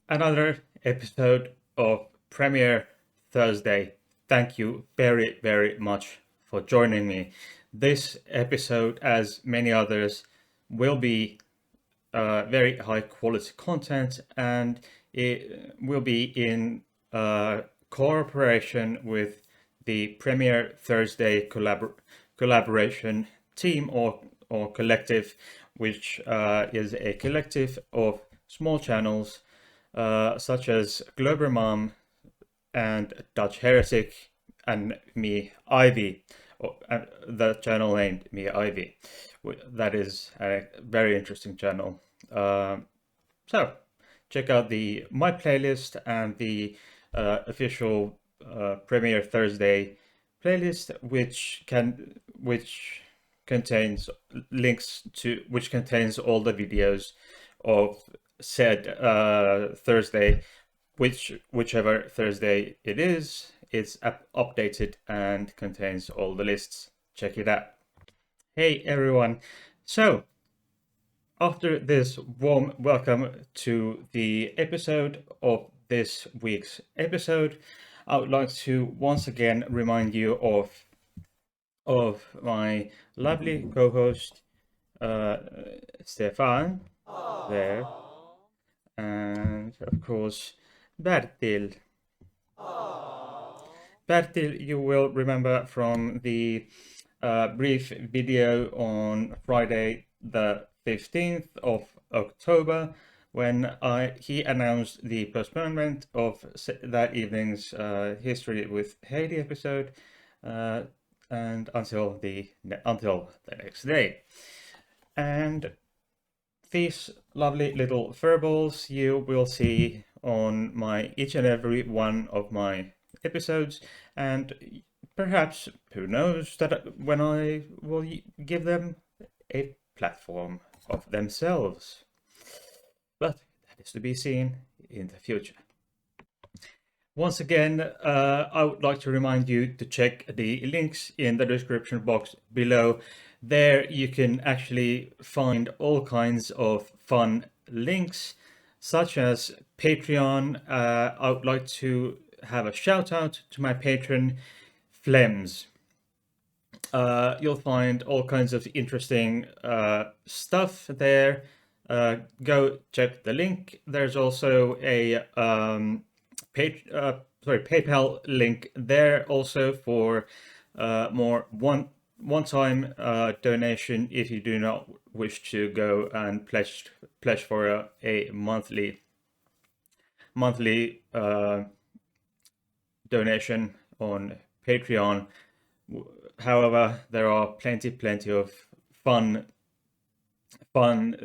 another episode of Premiere Thursday. Thank you very, very much for joining me. This episode, as many others, will be very high quality content, and it will be in cooperation with the Premiere Thursday collaboration team or collective, which is a collective of small channels such as Glober Mom and Dutch Heretic and me, Ivy, the channel named me, Ivy. That is a very interesting channel. So check out the my playlist and the official Premiere Thursday playlist, which contains links to which contains all the videos of said Thursday, whichever Thursday it is. It's updated and contains all the lists. Check it out. Hey everyone. So after this warm welcome to the episode of this week's episode, I would like to once again remind you of my lovely co-host Stefan there, and of course Bertil. Bertil, you will remember from the brief video on Friday, the 15th of October, when he announced the postponement of that evening's History with Heidi episode, and until the next day. And these lovely little furballs you will see on my each and every one of my episodes, and perhaps, who knows, that when I will give them a platform of themselves. But that is to be seen in the future. Once again, I would like to remind you to check the links in the description box below. There you can actually find all kinds of fun links, such as Patreon. I would like to have a shout out to my patron, Flems. You'll find all kinds of interesting stuff there. Go check the link. There's also a PayPal link there also for more one-time donation if you do not wish to go and pledge for a monthly donation on Patreon. However, there are plenty of fun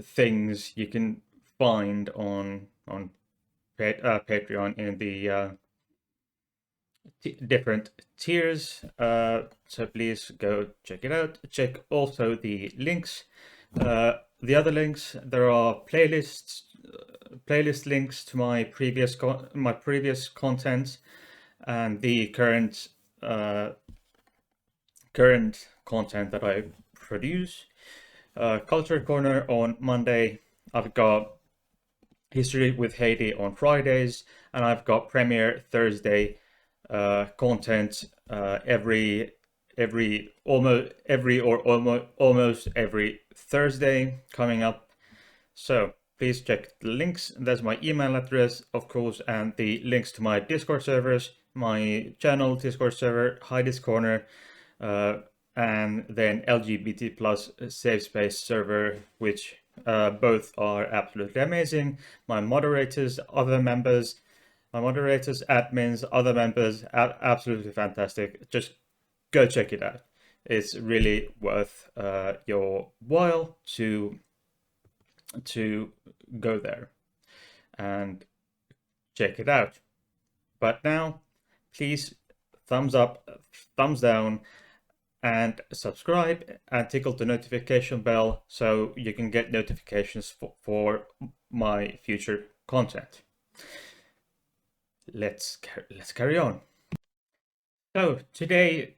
things you can find on Patreon in the different tiers. So please go check it out. Check also the links. The other links, there are playlist links to my previous content and the current content that I produce. Culture Corner on Monday. I've got History with Haiti on Fridays, and I've got Premiere Thursday content almost every Thursday coming up. So please check the links. There's my email address, of course, and the links to my Discord servers, my channel Discord server, Heidi's Corner, and then LGBT plus safe space server, which both are absolutely amazing. My moderators, admins, other members, absolutely fantastic. Just go check it out. It's really worth your while to go there and check it out. But now, please thumbs up, thumbs down, and subscribe and tickle the notification bell so you can get notifications for my future content. Let's carry on. So today,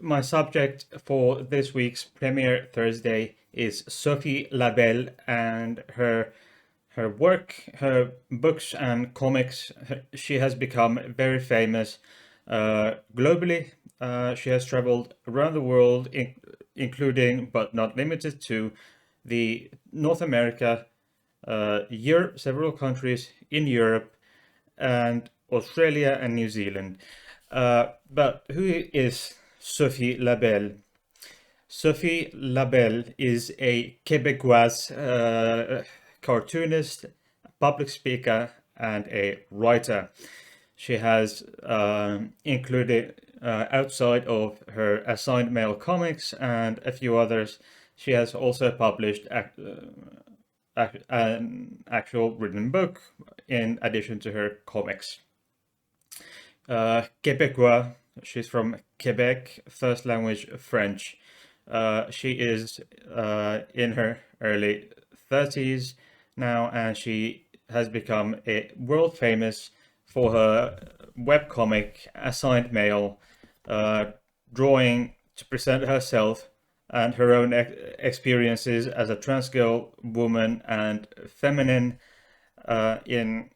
my subject for this week's Premiere Thursday is Sophie Labelle and her her work, her books and comics, she has become very famous globally. She has traveled around the world, including but not limited to the North America, Europe, several countries in Europe, and Australia and New Zealand. But who is Sophie Labelle? Sophie Labelle is a Quebecoise cartoonist, public speaker, and a writer. She has included, outside of her assigned mail comics and a few others, she has also published an actual written book in addition to her comics. Quebecois, she's from Quebec, first language French. She is in her early 30s now, and she has become a world famous for her webcomic Assigned Mail, drawing to present herself and her own experiences as a trans girl, woman, and feminine in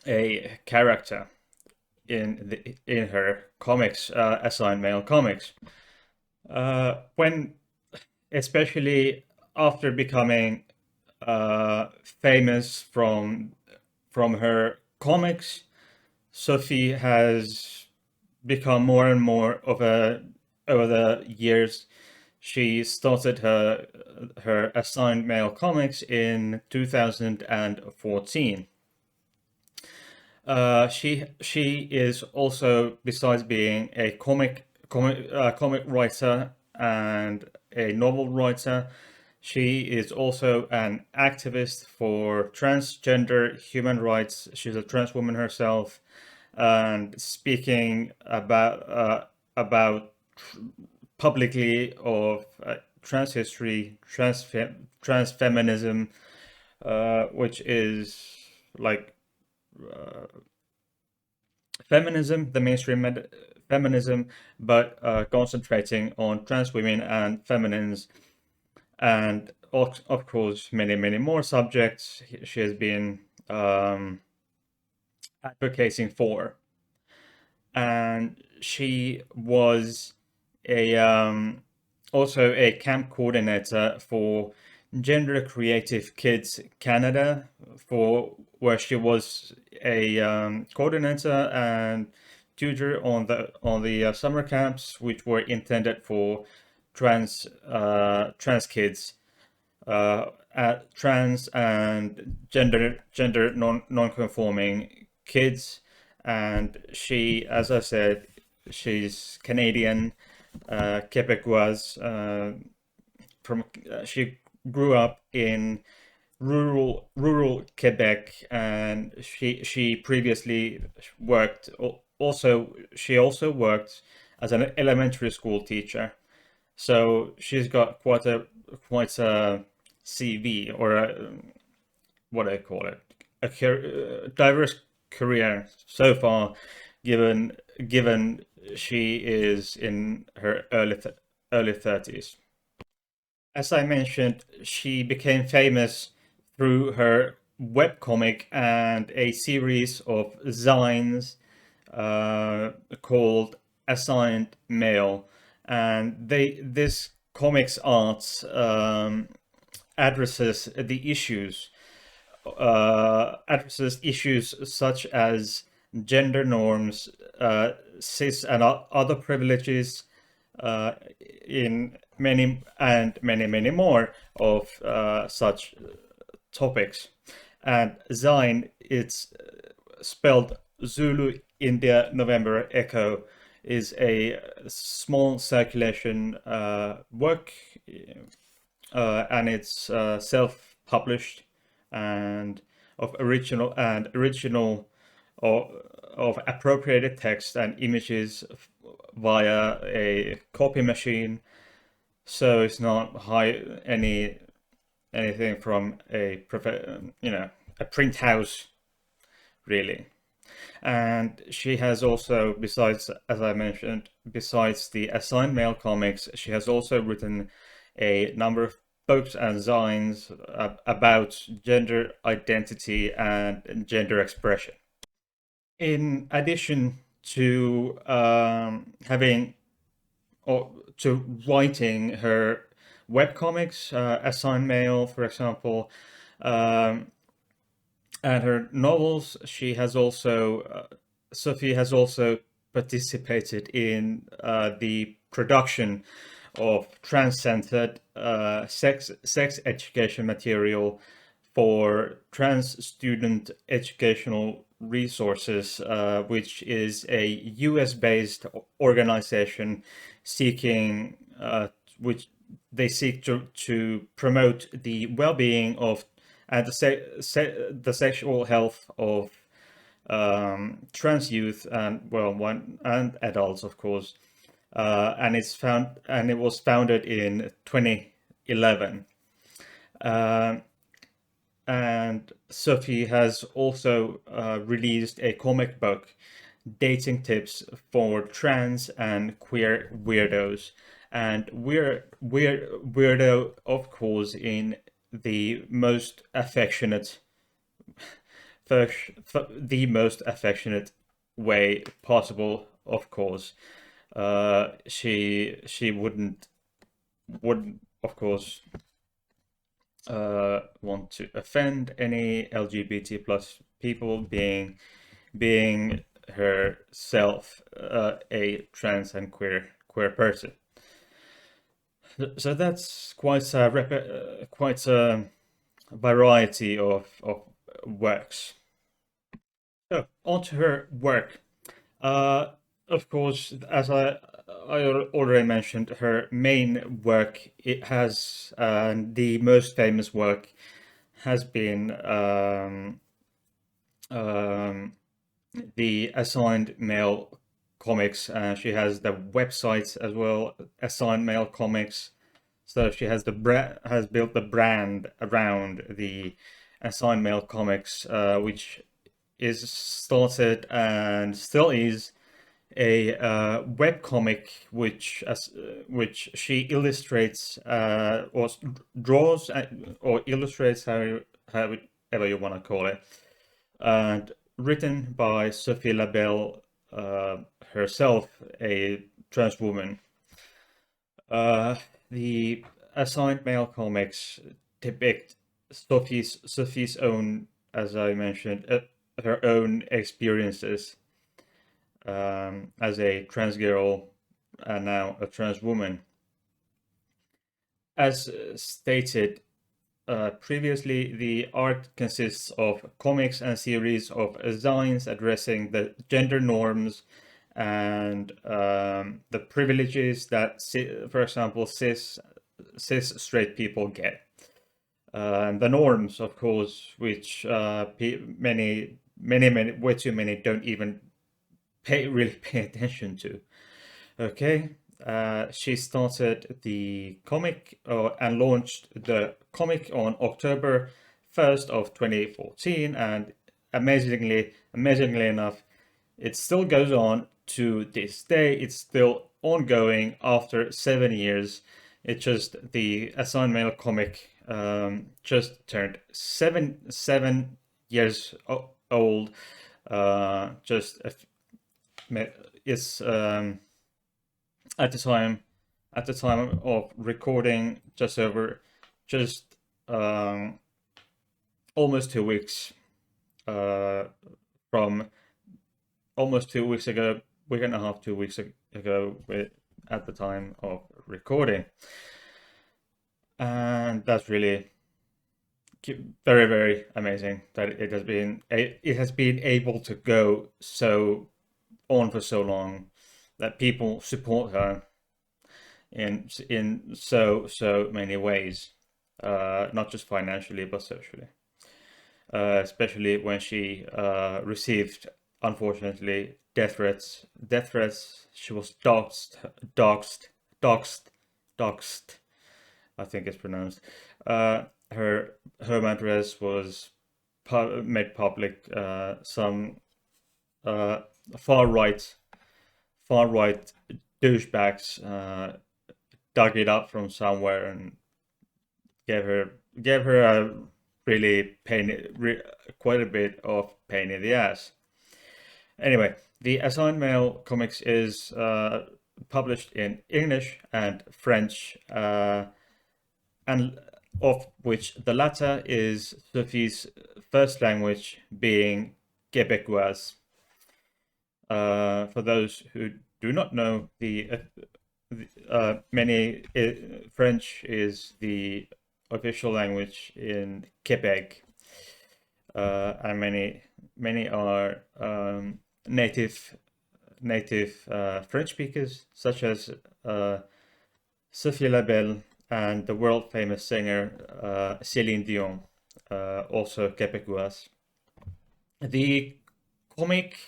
a character in her comics, Assigned Mail comics. When, especially after becoming famous from her comics, Sophie has become more and more of a over the years. She started her Assigned Mail comics in 2014. She is also, besides being a comic writer and a novel writer, she is also an activist for transgender human rights. She's a trans woman herself, and speaking about publicly of trans history, trans feminism, which is like feminism, the mainstream feminism, but concentrating on trans women and feminines, and of course many more subjects she has been advocating for. And she was a also a camp coordinator for Gender Creative Kids Canada, for where she was a coordinator and tutor on the summer camps, which were intended for trans kids, trans and gender non-conforming kids. And she, as I said, she's Canadian, Quebecoise. She grew up in rural Quebec, and she previously worked she also worked as an elementary school teacher. So she's got quite a CV, or what do I call it, a diverse career so far, given she is in her early 30s. As I mentioned, she became famous through her webcomic and a series of zines called Assigned Mail. And this comics art addresses issues such as gender norms, cis and other privileges, in many more of such topics. And Zine, it's spelled Zulu India November Echo, is a small circulation work, and it's self-published and of original of appropriated text and images via a copy machine. So it's not anything from a print house, really. And she has also, besides, as I mentioned, besides the Assigned Mail comics, she has also written a number of books and zines about gender identity and gender expression. In addition to having or to writing her webcomics, Assigned Mail, for example, um, and her novels, Sophie has also participated in the production of trans-centered sex education material for trans student educational resources, which is a US-based organization seeking, which they seek to promote the well-being of and the sexual health of trans youth and and adults, of course. And it was founded in 2011. And Sophie has also released a comic book, Dating Tips for Trans and Queer Weirdos. And weirdo, of course, in the most affectionate, the most affectionate way possible, of course. She wouldn't, of course, want to offend any LGBT plus people, being herself a trans and queer person. So that's quite a variety of works. So onto her work. Of course, as I already mentioned, her main work, it has the most famous work has been the Assigned Mail comics. She has the website as well, Assigned Mail Comics. So she has has built the brand around the Assigned Mail Comics, which is started and still is a web comic which she illustrates or draws or illustrates, however you want to call it, and written by Sophie Labelle herself, a trans woman. The Assigned Mail comics depict Sophie's own, as I mentioned, her own experiences as a trans girl and now a trans woman. As stated previously, the art consists of comics and series of zines addressing the gender norms and the privileges that, for example, cis straight people get. The norms, of course, which many, way too many don't even really pay attention to. Okay, she started the comic and launched the comic on October 1st of 2014, and amazingly enough, it still goes on to this day. It's still ongoing after 7 years. It's just the Assigned Mail comic just turned seven years old. Just it's at the time of recording, just almost 2 weeks from almost 2 weeks ago, week and a half, 2 weeks ago, at the time of recording. And that's really very, very amazing that it has been able to go so on for so long, that people support her in so many ways, not just financially but socially. Especially when she received, unfortunately, death threats. She was doxed. I think it's pronounced. Her home address was made public. Some far right douchebags dug it up from somewhere and gave her gave her a really quite a bit of pain in the ass. Anyway, the Assigned Mail comics is published in English and French, and of which the latter is Sophie's first language, being Quebecoise. For those who do not know, many French is the official language in Quebec, and many are native French speakers, such as Sophie Labelle and the world famous singer Céline Dion, also Quebecoise. The comic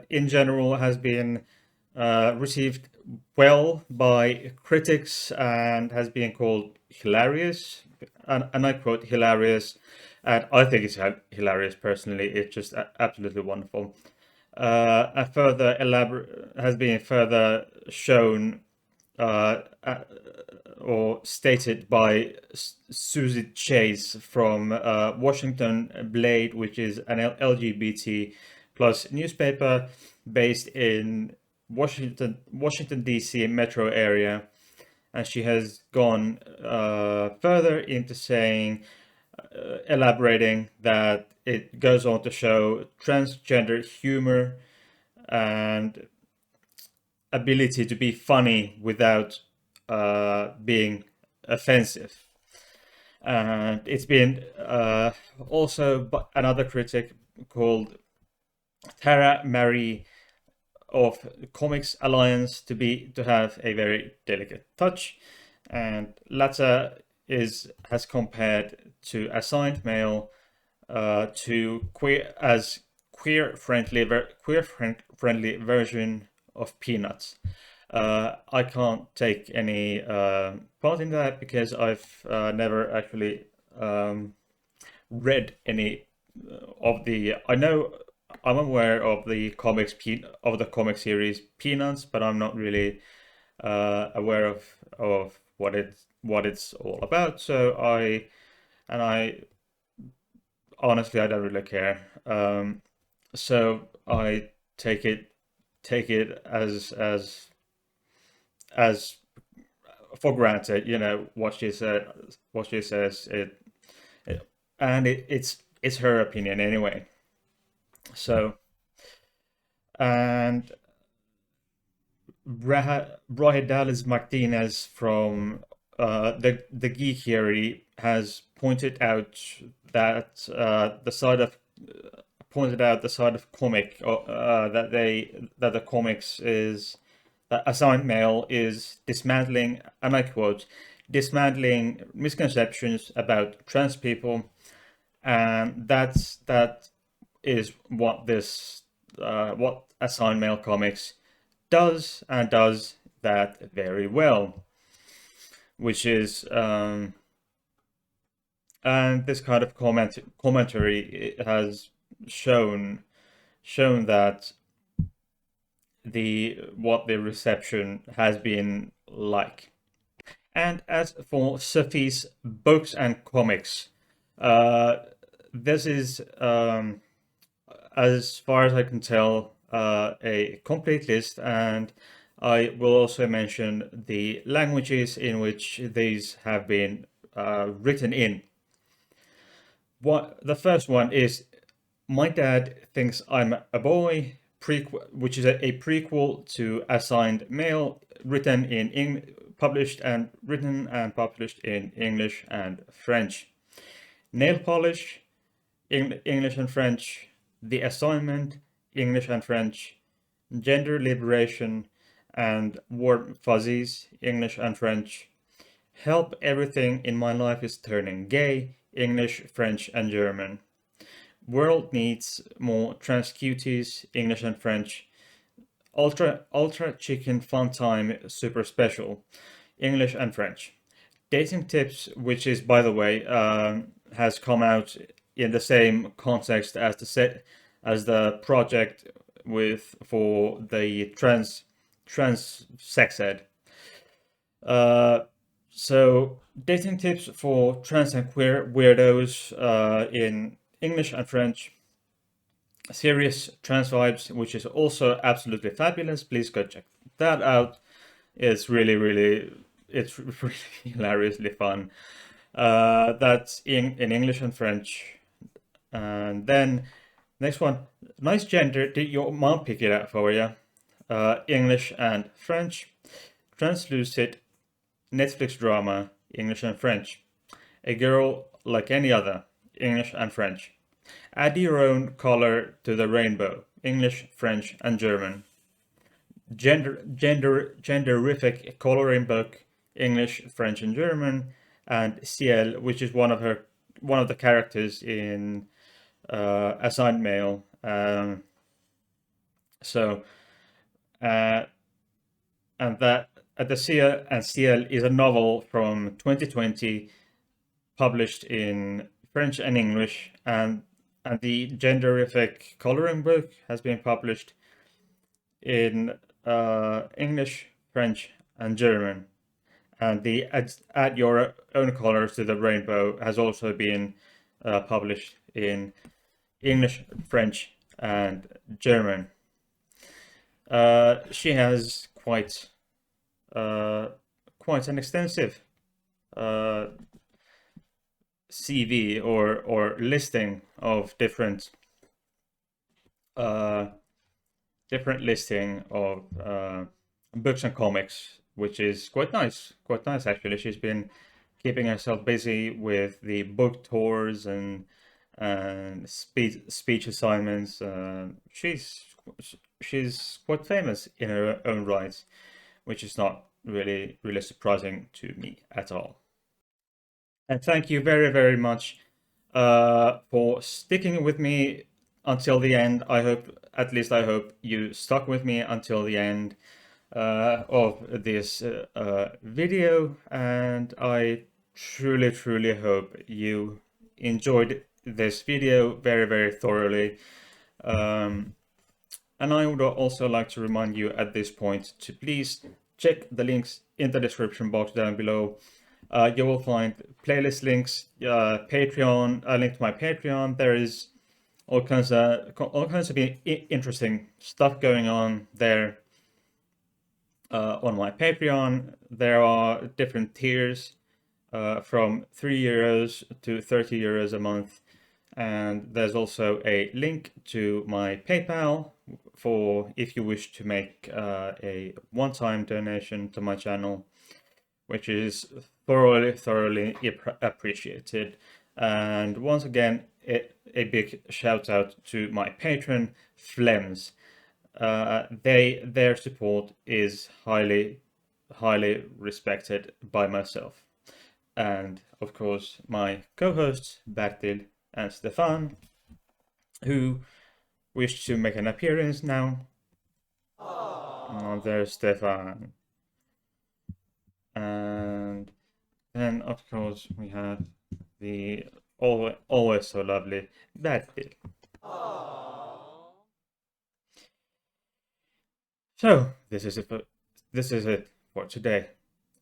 in general has been received well by critics and has been called hilarious, and I quote hilarious, and I think it's hilarious personally. It's just absolutely wonderful. And further elaborate has been further shown or stated by Susie Chase from Washington Blade, which is an LGBT plus newspaper based in Washington D.C. metro area, and she has gone further into saying, elaborating that it goes on to show transgender humor and ability to be funny without being offensive. And it's been also another critic called Tara Marie of Comics Alliance to have a very delicate touch, and latter has compared to Assigned Mail to queer friendly version of Peanuts. I can't take any part in that because I've never actually read any of the. I'm aware of the comic series Peanuts, but I'm not really aware of what it's all about. So I honestly I don't really care. So I take it as for granted, what she says, and it's her opinion anyway. So, and Dallas Martinez from the Geek Theory has pointed out that the side of comic that the comics is that Assigned Mail is dismantling, and I quote, dismantling misconceptions about trans people, and that is what Assigned Mail comics does, and does that very well, which is and this kind of commentary has shown that what the reception has been like. And as for Sophie's books and comics, this is as far as I can tell a complete list, and I will also mention the languages in which these have been written in. The first one is My Dad Thinks I'm a Boy, which is a prequel to Assigned Mail, published and published in English and French. Nail Polish, English and French. The Assignment, English and French. Gender Liberation and Warm Fuzzies, English and French. Help Everything in My Life is Turning Gay, English, French and German. World Needs More Trans Cuties, English and French. Ultra Chicken Fun Time Super Special, English and French. Dating Tips, which is, by the way, has come out in the same context as the project for the trans sex ed. So, dating tips for trans and queer weirdos in English and French. Series Trans Vibes, which is also absolutely fabulous. Please go check that out. It's it's really hilariously fun. That's in English and French. And then next one, nice gender. Did your mom pick it out for you? English and French. Translucid Netflix drama, English and French. A girl like any other, English and French. Add your own color to the rainbow, English, French, and German. Genderific coloring book, English, French, and German. And Ciel, which is one of the characters in Assigned Male. So, uh, and that the Ciel and Ciel is a novel from 2020, published in French and English, and the genderific coloring book has been published in English, French, and German. And the Add Your Own Colors to the Rainbow has also been published in English, French, and German. She has quite an extensive CV or listing of different listing of books and comics, which is quite nice. Quite nice, actually. She's been keeping herself busy with the book tours and speech assignments. She's quite famous in her own right, which is not really surprising to me at all. And thank you very much for sticking with me until the end. At least I hope you stuck with me until the end of this video, and I truly hope you enjoyed this video very thoroughly. And I would also like to remind you at this point to please check the links in the description box down below. You will find playlist links, Patreon, a link to my Patreon. There is all kinds of interesting stuff going on there. On my Patreon, there are different tiers from €3 to €30 a month. And there's also a link to my PayPal for if you wish to make a one-time donation to my channel, which is thoroughly appreciated. And once again, a big shout out to my patron, Flems. Their support is highly respected by myself. And of course, my co-hosts, Bertil and Stefan, who wish to make an appearance now. Oh, there's Stefan. And then, of course, we have the always so lovely Bertil. So, this is it for today.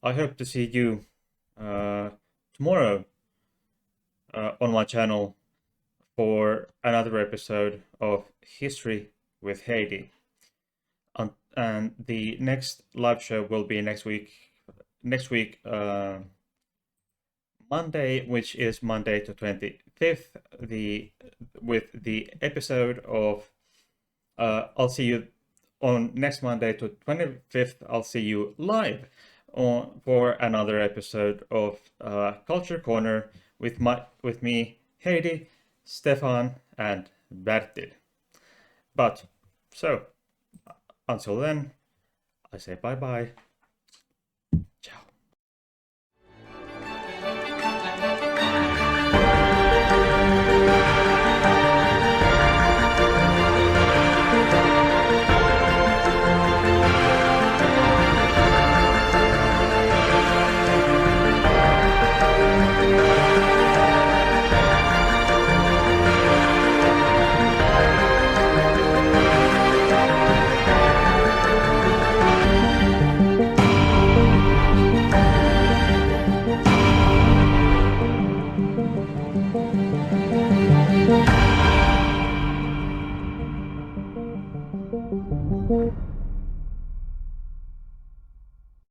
I hope to see you tomorrow on my channel for another episode of History with Heidi. And the next live show will be next week, Monday, which is Monday the 25th, with the episode of I'll see you on next Monday to 25th. I'll see you live for another episode of Culture Corner with me, Heidi, Stefan, and Bertil. But so until then, I say bye bye.